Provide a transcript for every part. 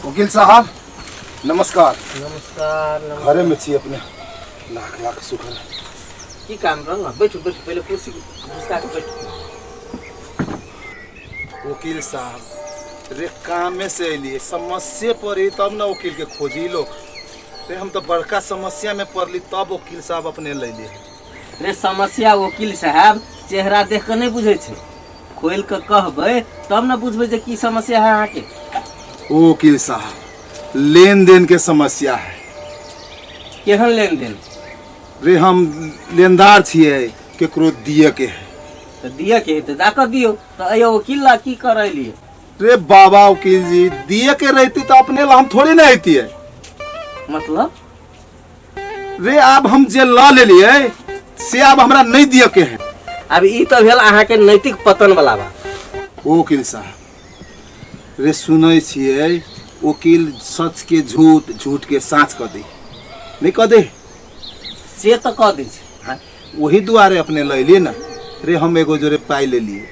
वकील साहब नमस्कार। नमस्कार। घरे में छी अपने लाख लाख शुक्र। की काम रहा बैठो बैठो पहले कुर्सी घुसका के बैठो। वकील साहब रे काम में से अलिए समस्या पड़ी तब ना वकील के खोजी लोग रे हम तो बड़का समस्या में पड़ली तब वकील साहब अपने ले लिए। रे समस्या वकील साहब चेहरा देख के नहीं बुझे छे, खोल के कहबे तब ना बुझबे जे की समस्या है अहाँ के। वकील साहब लेन देन के समस्या है। केहन लेन देन? रे हम लेनदार छिए केकरो दिए के है। तो दिया के तो जाकर दियो। तो अयो वकील ला की करे लिए? रे बाबा वकील जी दिए के रहती तो अपने ला हम थोड़ी ना आती है। मतलब रे अब हम जे ला ले लिए से अब हमरा नहीं दिए के है। अब ई तो भेल अहाँ के नैतिक पतन वाला बा। वकील साहब रे सुनै छिए वकील सच के झूठ झूठ के सच कह दे नहीं कह दे से तो कह दे छे। वही दुआरे अपने ले लिए ना रे हम एगो जोरे पाई ले लिए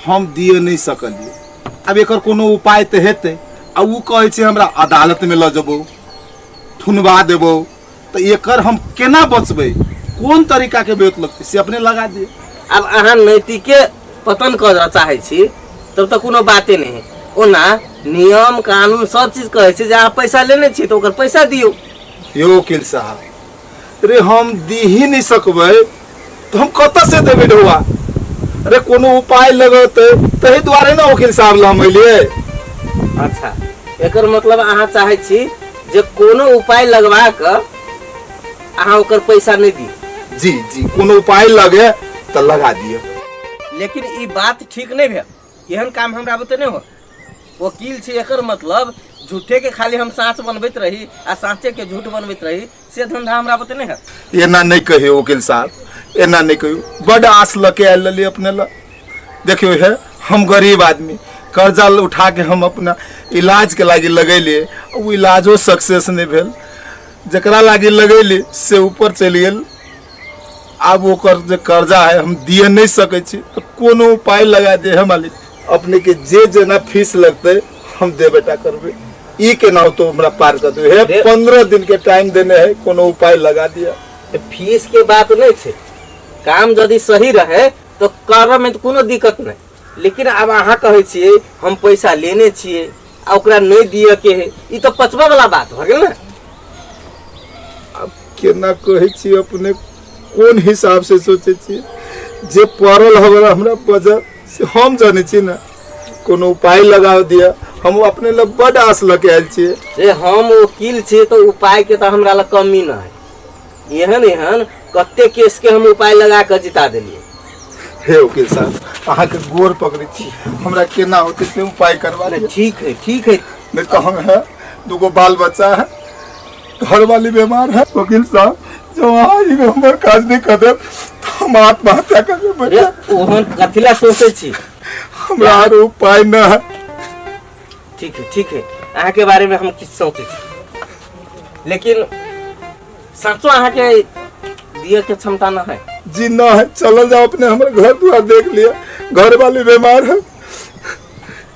हम दिए नहीं सकलिए। अब एकर कोनो उपाय तो हेते आ उ कहे छे हमरा अदालत में ल जबो थुनवा देबो तो एकर हम केना बचबे कौन तरीका के बेत लगते से अपने लगा दिए। अब अहाँ नैतिके पतन कर चाहे छी तब तो कोनो बाते नहीं है। ओना नियम कानून सब चीज कहे छे जे अहाँ पैसा लेने छी तो ओकर पैसा दियो। यो वकील साहब रे हम दी ही नहीं सकबे तो हम कत से देबे ढुआ। अरे कोनो उपाय लगते तही द्वारे ना वकील साहब ला हम लिए। अच्छा एकर मतलब अहाँ चाहे छी जे कोनो उपाय लगवा के अहाँ ओकर पैसा नहीं दी। जी जी कोनो उपाय लगे तो लगा दिए। लेकिन ई बात ठीक नहीं भेल। एहन काम हमरा बते नहीं हो। वकील छी एकर मतलब झूठे के खाली हम साँच बनबैत रही आ साँचे के झूठ बनबैत रही से धंधा हमरा बते नहीं है। एना नहीं कहियो वकील साहब एना नहीं कहियो बड़ आस लके आयल लिए अपने ला। देखियो है हम गरीब आदमी कर्जा उठा के हम अपना इलाज के लागी लगैलिए वो इलाजो सक्सेस नहीं भेल। जकरा लागी लगैली से ऊपर चल गेल। अब ओकर जे कर्जा है हम दिए नहीं सके छी तो कोनो उपाय लगा दे है मालिक। अपने के जे जना फीस लगते हम दे बेटा करबे ई के नाव तो हमरा पार कर दे है। 15 दिन के टाइम देने है कोनो उपाय लगा दिया। फीस के बात नहीं छे, काम यदि सही रहे तो कर में तो कोनो दिक्कत नहीं। लेकिन अब अहाँ कहे छिए हम पैसा लेने छिए आ ओकरा नहीं दिए के है ई तो पचवा वाला बात भ गेल ना। अब केना कहे छी अपने कौन हिसाब से सोचे छी जे पड़ल हमरा बजट से हम जाने छी ना कोनो उपाय लगा दिया। हम अपने ला बड़ आस लगे आयल छी। रे हम वकील छी तो उपाय के तो हमरा ला कमी ना है। एहन एहन कत्ते केस के हम उपाय लगा के जिता देलिए। हे वकील साहब अहाँ के गोर पकड़े छी हमरा केना होते से उपाय करवा ले। ठीक है नहीं तो हम है दुगो बाल बच्चा है घर वाली बीमार है। वकील साहब जो हमर काज नहीं कर दे तो हम आत्महत्या कर रे ओहन कथिला सोचे छी हमरा और उपाय न है। ठीक है अहाँ के बारे में हम किछ सोचे छी लेकिन सचो अहाँ के दिए के क्षमता न है। जी ना है चल जाओ अपने हमारे घर द्वार देख लिया घर वाली बीमार है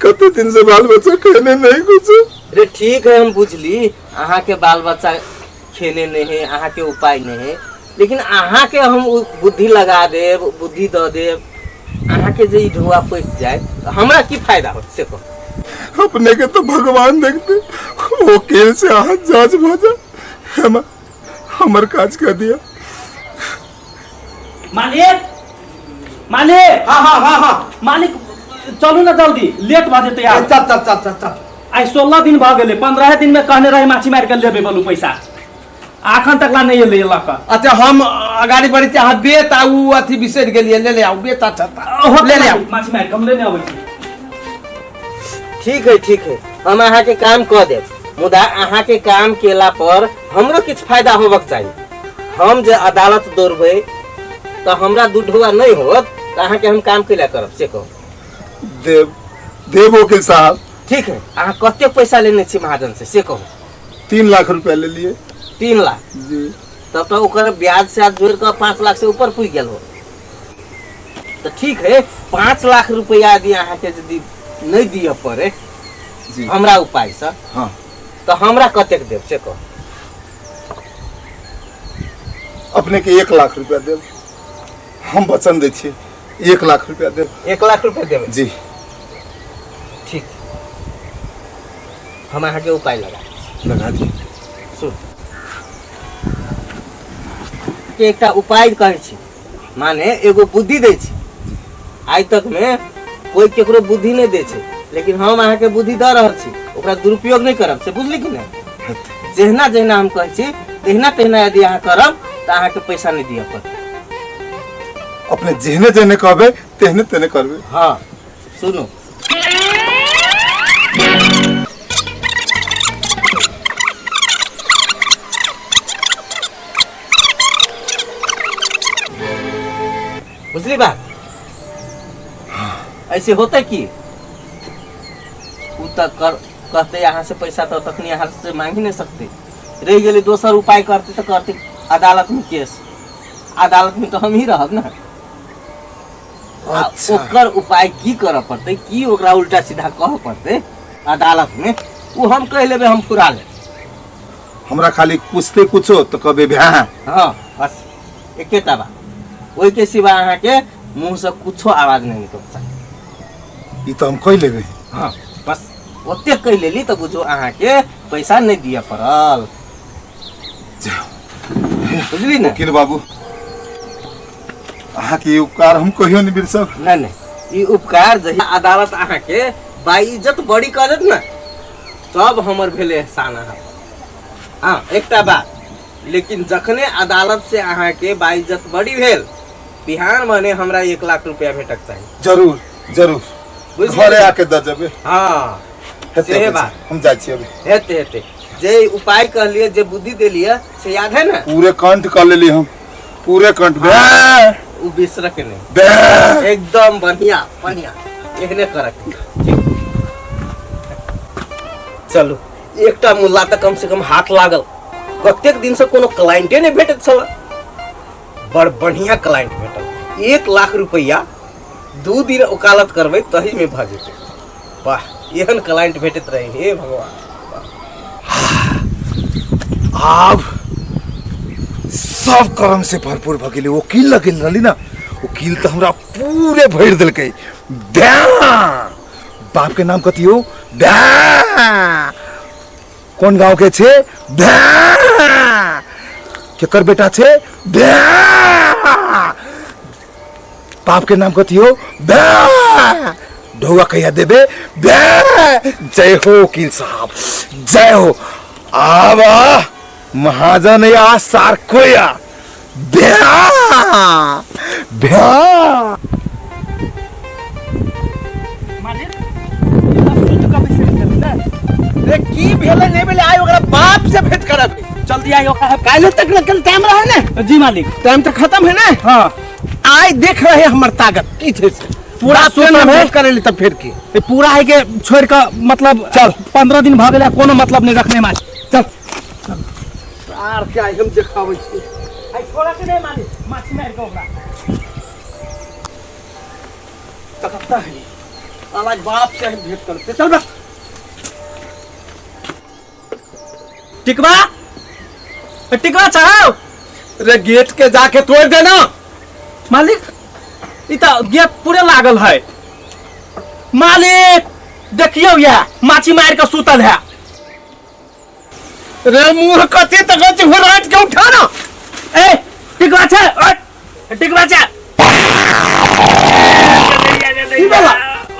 कते दिन से बाल बच्चा कहने नहीं कुछ। रे ठीक है हम बुझली अहाँ के बाल बच्चा खेने नहीं है अहाँ के उपाय नहीं है लेकिन अहाँ के हम बुद्धि लगा देब बुद्धि द देब अहाँ के जे ढुआ पैस जाए तो हमरा की फायदा हो से कहो। अपने के तो भगवान देखते वकील से हाथ जांच भजा हमर काज कर दिया। मालिक हाँ मालिक चलू ना जल्दी लेट भ जेतै यार। चल आई 16 दिन भ गेलै 15 दिन में कहने रही माछी मार के लेबे बोलू पैसा आखन तक ला नहीं ले लक। अच्छा हम अगाड़ी बढ़ी चाह बेत आउ अथी बिसर गेलिए ले ले आउ बेत अच्छा ले ले आउ माछी मार के हम लेने आबै छी। ठीक है हम अहाँ के काम कह देब मुदा अहाँ के काम केला पर हमरो किछ फायदा होबक चाहिए। हम जे अदालत दौड़बै तो हमरा दुढ़ुआ नहीं होत तो अहाँ के हम काम केला करब से कहो। देव वकील साहब ठीक है अहाँ कते पैसा लेने छी महाजन से कहो। 3 लाख रुपया ले लिए। 3 लाख जी तब तो ओकर ब्याज से जोड़ कर 5 लाख से ऊपर पुग गेल हो। तो ठीक है 5 लाख रुपया यदि अहाँ के यदि नहीं दिए पड़े हमरा उपाय से हाँ तो हमरा कतेक देब से कह। अपने के 1 लाख रुपया देब, हम वचन दै छियै 1 लाख रुपया देब। 1 लाख रुपया देब जी ठीक, हम अहाँ के उपाय लगा दी। सुन के एकटा उपाय कहै छी, माने एगो बुद्धि दै छी। आइ तक में कोई केकरो बुद्धि नहीं दै छै, लेकिन हम अहाँ के बुद्धि दऽ रहल छी, ओकरा दुरुपयोग नहीं करब से बुझली कि नहीं। जहिना जहिना हम कहै छी तहिना तहिना यदि अहाँ करब तऽ अहाँ के पैसा नहीं दिअ पड़त। अपने जेहने जेहने कहबै तेहने तेहने करबै। हाँ सुनू, बुझली बात। ऐसे होते कि उ तक कर कहते यहाँ से पैसा तो तखनी यहाँ से मांग ही नहीं सकते, रह गए दोसर उपाय करते तो करते अदालत में केस, अदालत में तो हम ही रहब ना। अच्छा। ओकर उपाय की करऽ पड़ते, की ओकरा उल्टा सीधा कह पड़ते अदालत में, वो हम कह लेबे, हम फुरा ले। हमरा खाली पूछते कुछो तो कहबै भ्या। हाँ बस एकेटा बात, ओहि के सिवा अहाँ के मुंह से कुछो आवाज नहीं निकलता। ई तो हम कह लेबै। हाँ बस ओते कह लेली तो बुझो अहाँ के पैसा नहीं दिया पड़ल, बुझली ना। वकील बाबू अहाँ के ई उपकार हम कहियो नहीं बिरसब। नहीं नहीं, ई उपकार जहिया अदालत अहाँ के बाइज्जत बड़ी करत ना, तब हमर भेले एहसान अहाँ। हाँ एकटा बात, लेकिन जखने अदालत से अहाँ के बाइज्जत बड़ी भेल, बिहान मने हमरा 1 लाख रुपया भेटक चाहिए। जरूर जरूर, बुझलियै? घरे आके द जेबै। हाँ हेतै, सेहे हेतै। बात। हम जाइ छी अभी। हेते हेते, जे उपाय कहलिए, जे बुद्धि देलिए से याद है ना। पूरे कंठ कर लेली हम, पूरे कंठ बे उ बिसरक नहीं, बे। एकदम बढ़िया बढ़िया एहने करक। ठीक चलू, एकटा मुल्ला तक कम से कम हाथ लागल। कतेक दिन से कोनो क्लाइंटे नहीं भेटत छल, बड़ बढ़िया क्लाइंट भेटल। 1 लाख रुपया 2 दिन वकालत करबै तही में भ जेतै। वाह, एहन क्लाइंट भेटत रहे, हे भगवान। आब सब कर्म से भरपूर भ गेलै। वकील लगेल रहली ना, वकील तो हमरा पूरे भरि देलकै। ब्या बाप के नाम कथी हो? ब्या कोन गांव के छे? ब्या केकर बेटा छे? ब्या बाप के नाम कथी हो? ब्या ढौआ कहिया देबे? ब्या जय हो वकील साहब, जय हो। आवा महाजन या सारकोया ब्या ब्या। रे की भेले नहीं भेले, आइ ओकरा बाप से भेंट करब। जल्दी आइयो। काल्हि तक निकल टाइम रहे ने। जी मालिक। टाइम तो खत्म है ना। हाँ आइ देख रहे हमर ताकत की थे से। पूरा बाप से सोच ना में भेंट करे ली तब फिर की। ये पूरा है के छोड़ का मतलब चल। 15 दिन भ गेलै, कोनो मतलब नहीं रखने मालिक। चल आर क्या हम देखाबै छी। आई छोड़ा के नहीं मालिक, माछी मार के ओकरा तकता है आवाज बाप से हम भेंट करते। चल बस टिकवा, टिकवा चाहो रे गेट के जाके तोड़ देना। मालिक। ई तो गेट पूरे लागल है मालिक। देखियो या माछी मार के सुतल है। रे मुंह कते तक हो रात के उठाना। ए टिकवा छे, ओए टिकवा छे।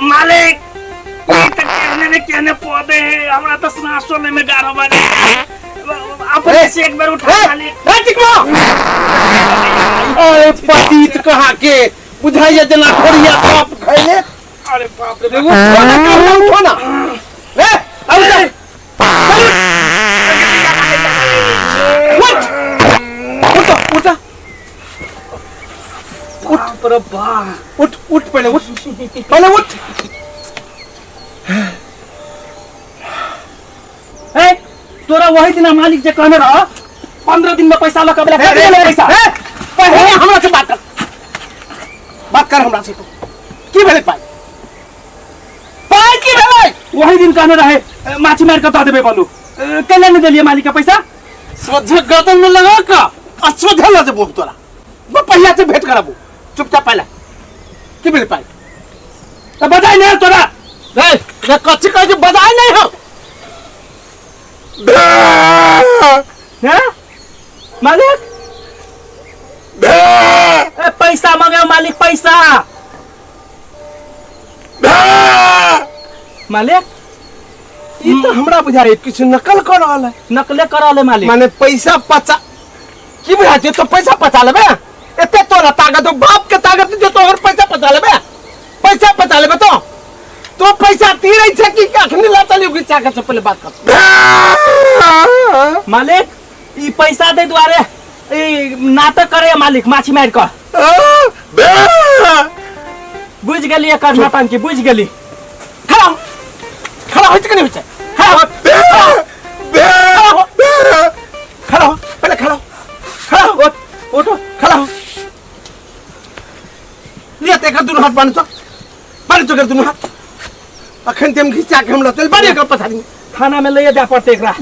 मालिक कहने पौधे हमरा तो सांस सोने में गारो मारे। अपने से एक बार उठा मालिक। अरे पतित कहा के बुझाइए जना खोरिया बाप खैले। अरे बाप रे, वो उठाना रे अब जा। उठ बाप रे बाप। उठ उठ पहले उठ, पहले उठ। ए तोरा वही दिन मालिक जे कहने रहा 15 दिन में पैसा लगा पैसा। पहले हमरा से बात कर हमरा से। की भेले पाई पाई की भेले? वही दिन कहने रहे माछी मार के दे देबे बोलू। कैले नहीं दिलिए मालिक का पैसा? सोझे गर्दन में लगा का सोझे ला देबो तोरा। वो पहिया से भेंट कराबो चुपचाप पहला की मिल पाई तो बजाई नहीं तोरा। रे कच्ची कह के बजाई नहीं हो हैं मालिक? पैसा मांगे मालिक, पैसा मालिक। ई तो हमरा बुझाए किछ नकल कर रहल है। नकले करा ले मालिक। माने पैसा पचा की बुझाए तो पैसा पचा लेबे एते तोरा ताकत हो बाप के ताकत जो तोहर पैसा पचा लेबे तो पैसा तीरै छै कि अखनी ला चली गुस्सा के से पहले बात कर। मालिक ई पैसा दे दुआरे ई नाटक करे मालिक, माछी मार कर बुझ गेली एकर नौटंकी, बुझ गेली। खड़ा होइछ कि नहीं होइछ? खड़ा हो पहले खड़ा हो उठो खड़ा हो लिया ते का दुनु हाथ बांध तो कर दुनु हाथ अखन तेम घिचा के हम लतल बारे कर पछाड़ी थाना में ले जा पड़ते एकरा।